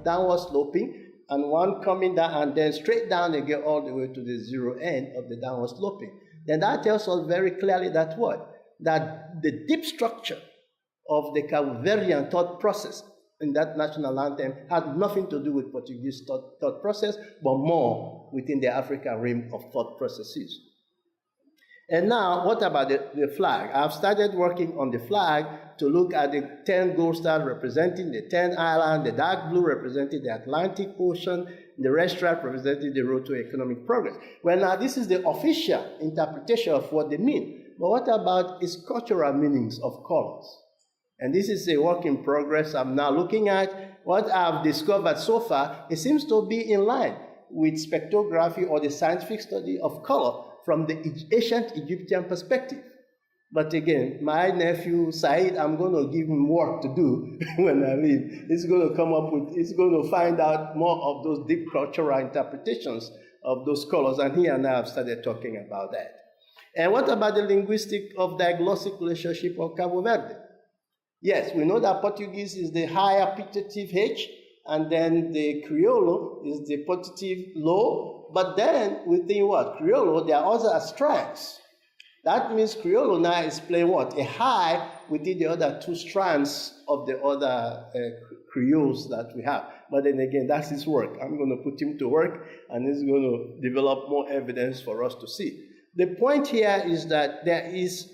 downward sloping, and one coming down, and then straight down again all the way to the zero end of the downward sloping. Then that tells us very clearly that what? That the deep structure of the Cabo Verdean thought process in that national anthem had nothing to do with Portuguese thought process, but more within the African realm of thought processes. And now, what about the flag? I've started working on the flag to look at the 10 gold stars representing the 10 islands, the dark blue representing the Atlantic Ocean, the red stripe representing the road to economic progress. Well, now, this is the official interpretation of what they mean. But what about its cultural meanings of colors? And this is a work in progress. I'm now looking at what I've discovered so far. It seems to be in line with spectrography or the scientific study of color from the ancient Egyptian perspective. But again, my nephew Said, I'm going to give him work to do when I leave. He's going to find out more of those deep cultural interpretations of those colors, and he and I have started talking about that. And what about the linguistic of diglossic relationship of Cabo Verde? Yes, we know that Portuguese is the higher petitive H, and then the Criollo is the petitive low. But then within what? Criollo, there are other strands. That means Criollo now is playing what? A high within the other two strands of the other Creoles that we have. But then again, that's his work. I'm going to put him to work, and he's going to develop more evidence for us to see. The point here is that there is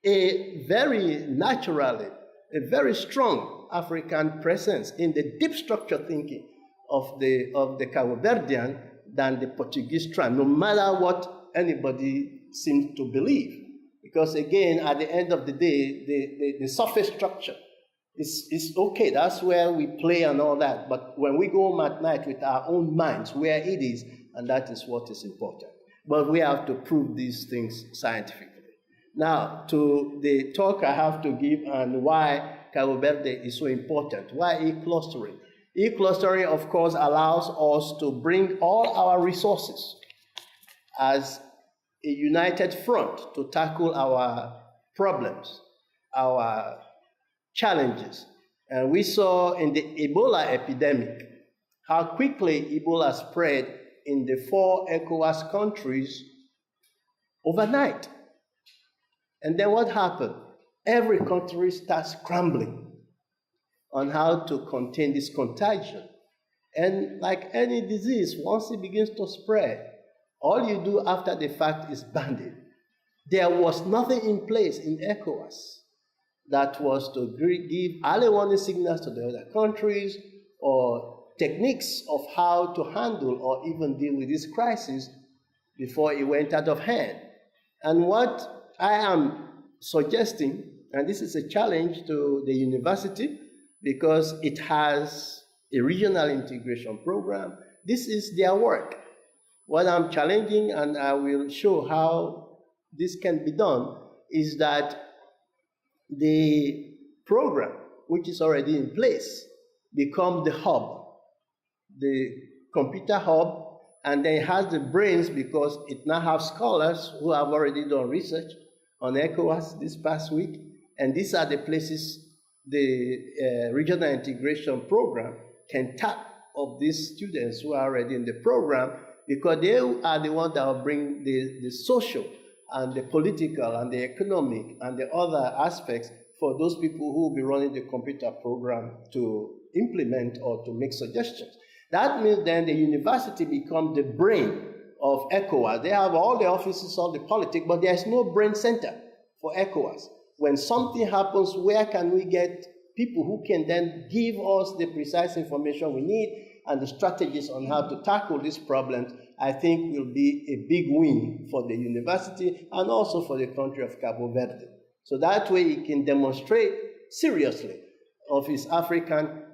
a very naturally, a very strong African presence in the deep structure thinking of the Cabo Verdean than the Portuguese strand, no matter what anybody seems to believe. Because again, at the end of the day, the surface structure is okay. That's where we play and all that. But when we go home at night with our own minds, where it is, and that is what is important. But we have to prove these things scientifically. Now, to the talk I have to give and why Cabo Verde is so important. Why e-clustering? E-clustering, of course, allows us to bring all our resources as a united front to tackle our problems, our challenges. And we saw in the Ebola epidemic how quickly Ebola spread in the 4 ECOWAS countries overnight. And then what happened? Every country starts scrambling on how to contain this contagion. And like any disease, once it begins to spread, all you do after the fact is band it. There was nothing in place in ECOWAS that was to give early warning signals to the other countries or techniques of how to handle or even deal with this crisis before it went out of hand. And what I am suggesting, and this is a challenge to the university because it has a regional integration program, this is their work. What I'm challenging, and I will show how this can be done, is that the program, which is already in place, become the hub, the computer hub, and then it has the brains because it now has scholars who have already done research on ECOWAS this past week, and these are the places the regional integration program can tap of these students who are already in the program, because they are the ones that will bring the social and the political and the economic and the other aspects for those people who will be running the computer program to implement or to make suggestions. That means then the university becomes the brain of ECOWAS. They have all the offices, all the politics, but there's no brain center for ECOWAS. When something happens, where can we get people who can then give us the precise information we need and the strategies on how to tackle these problems, I think will be a big win for the university and also for the country of Cabo Verde. So that way it can demonstrate seriously of his Africanness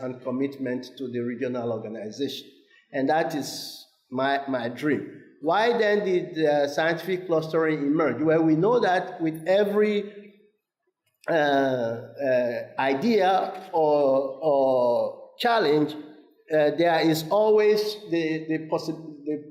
and commitment to the regional organization. And that is my dream. Why then did scientific clustering emerge? Well, we know that with every idea or challenge, there is always the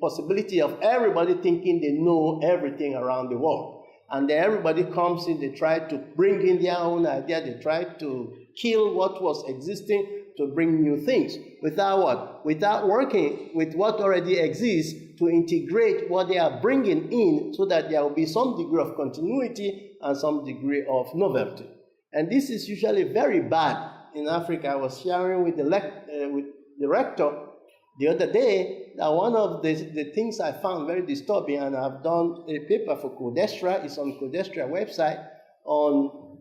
possibility of everybody thinking they know everything around the world. And then everybody comes in, they try to bring in their own idea, they try to kill what was existing to bring new things. Without what? Without working with what already exists to integrate what they are bringing in so that there will be some degree of continuity and some degree of novelty. And this is usually very bad in Africa. I was sharing with the rector the other day that one of the things I found very disturbing, and I've done a paper for Codestra, it's on Codestra website, on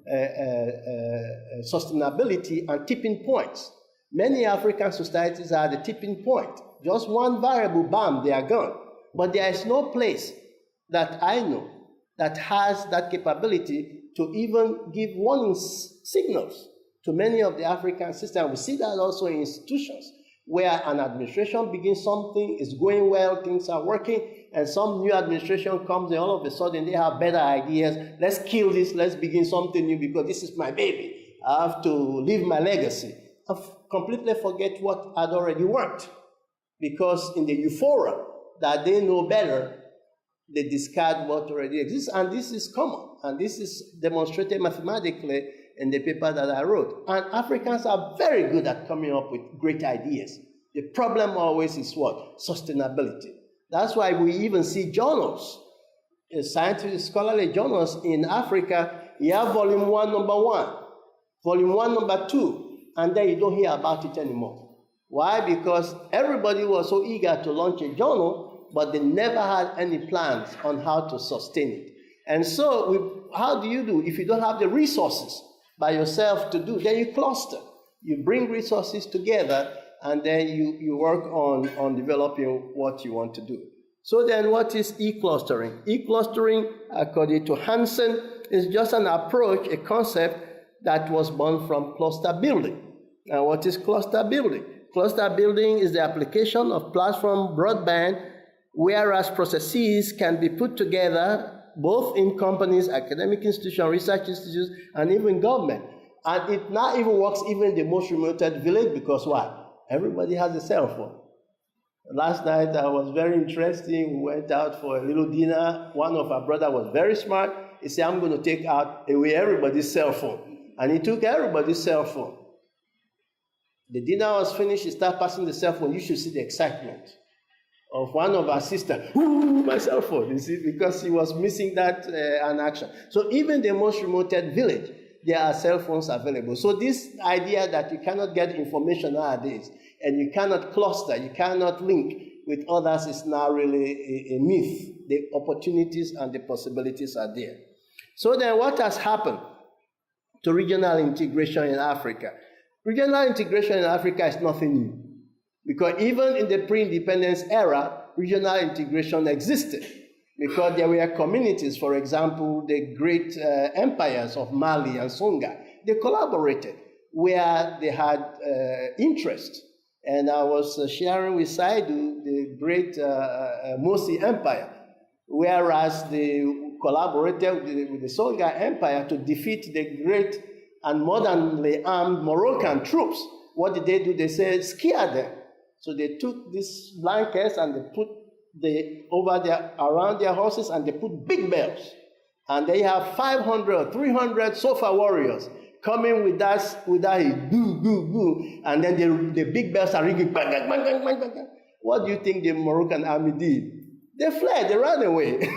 sustainability and tipping points. Many African societies are at the tipping point. Just one variable, bam, they are gone. But there is no place that I know that has that capability to even give warning signals to many of the African systems. We see that also in institutions where an administration begins something, is going well, things are working, and some new administration comes and all of a sudden they have better ideas. Let's kill this, let's begin something new because this is my baby. I have to leave my legacy. I completely forget what had already worked because in the euphoria that they know better, they discard what already exists, and this is common, and this is demonstrated mathematically in the paper that I wrote. And Africans are very good at coming up with great ideas. The problem always is what? Sustainability. That's why we even see journals, scientific scholarly journals in Africa. You have volume 1, number 1, volume 1, number 2, and then you don't hear about it anymore. Why? Because everybody was so eager to launch a journal, but they never had any plans on how to sustain it. And so how do you do? If you don't have the resources by yourself to do, then you cluster. You bring resources together, and then you work on developing what you want to do. So then what is e-clustering? E-clustering, according to Hansen, is just an approach, a concept that was born from cluster building. And what is cluster building? Cluster building is the application of platform broadband, whereas processes can be put together both in companies, academic institutions, research institutes, and even government. And it now even works even in the most remote village because why? Everybody has a cell phone. Last night I was very interesting. We went out for a little dinner. One of our brothers was very smart. He said, I'm going to take away everybody's cell phone. And he took everybody's cell phone. The dinner was finished. He started passing the cell phone. You should see the excitement of one of our sisters. Ooh, my cell phone, you see, because he was missing that an action. So even the most remote village, there are cell phones available. So this idea that you cannot get information nowadays, and you cannot cluster, you cannot link with others is now really a myth. The opportunities and the possibilities are there. So then what has happened to regional integration in Africa? Regional integration in Africa is nothing new. Because even in the pre-independence era, regional integration existed. Because there were communities, for example, the great empires of Mali and Songhai, they collaborated where they had interest. And I was sharing with Saidu the great Mosi Empire, whereas they collaborated with the Songhai Empire to defeat the great and modernly armed Moroccan troops. What did they do? They said, scare them. So they took these blankets and they put around their horses and they put big bells. And they have 500 or 300 Sofa warriors coming with that boo, boo, boo. And then the big bells are ringing. Bang, bang, bang, bang, bang, bang. What do you think the Moroccan army did? They fled, they ran away,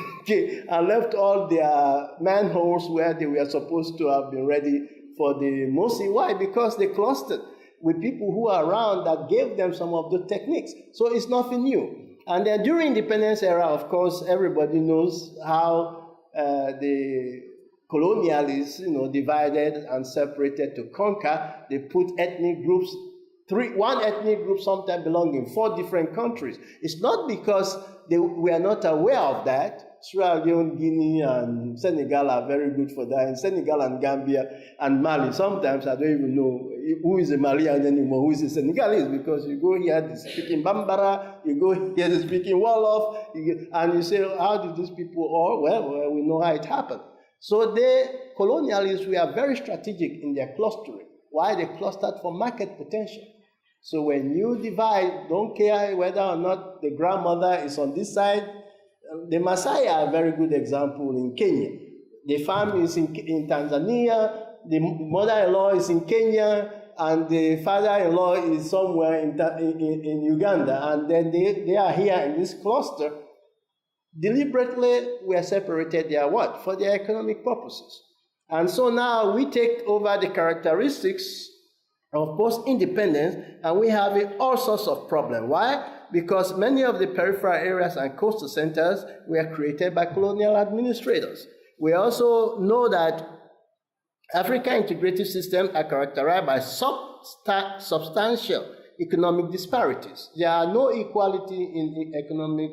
and left all their manholes where they were supposed to have been ready for the Mosi. Why? Because they clustered with people who are around that gave them some of the techniques. So it's nothing new. And then during independence era, of course, everybody knows how the colonialists, divided and separated to conquer. They put ethnic groups, one ethnic group sometimes belonging in 4 different countries. It's not because they were not aware of that. Sierra Leone, Guinea, and Senegal are very good for that. In Senegal and Gambia and Mali, sometimes I don't even know who is a Malian anymore, who is a Senegalese, because you go here, they're speaking Bambara, you go here, they're speaking Wolof, and you say, how did these people all? Well, we know how it happened. So the colonialists were very strategic in their clustering. Why? They clustered for market potential. So when you divide, don't care whether or not the grandmother is on this side. The Maasai are a very good example in Kenya. The farm is in Tanzania, the mother-in-law is in Kenya, and the father-in-law is somewhere in Uganda, and then they are here in this cluster. Deliberately, we are separated there, what? For their economic purposes. And so now we take over the characteristics of post-independence, and we have all sorts of problems. Why? Because many of the peripheral areas and coastal centers were created by colonial administrators. We also know that African integrative systems are characterized by substantial economic disparities. There are no equality in economic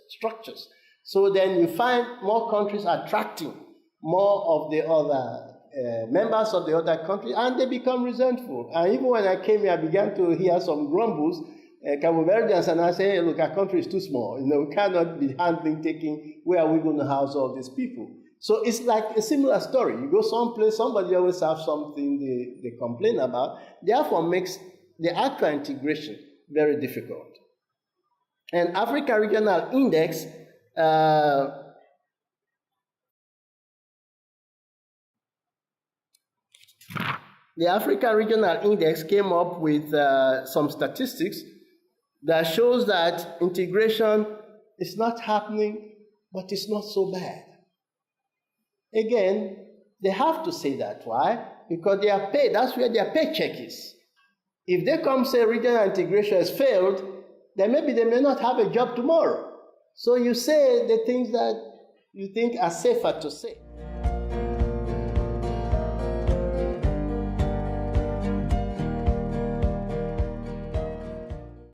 structures. So then you find more countries attracting more of the other members of the other country, and they become resentful. And even when I came here, I began to hear some grumbles. Cabo Verdeans, and I say, hey, look, our country is too small. We cannot be handling, taking, where are we going to house all these people? So it's like a similar story. You go someplace, somebody always has something they complain about, therefore makes the actual integration very difficult. And Africa Regional Index, the Africa Regional Index came up with some statistics that shows that integration is not happening, but it's not so bad. Again, they have to say that. Why? Because they are paid. That's where their paycheck is. If they come say regional integration has failed, then maybe they may not have a job tomorrow. So you say the things that you think are safer to say.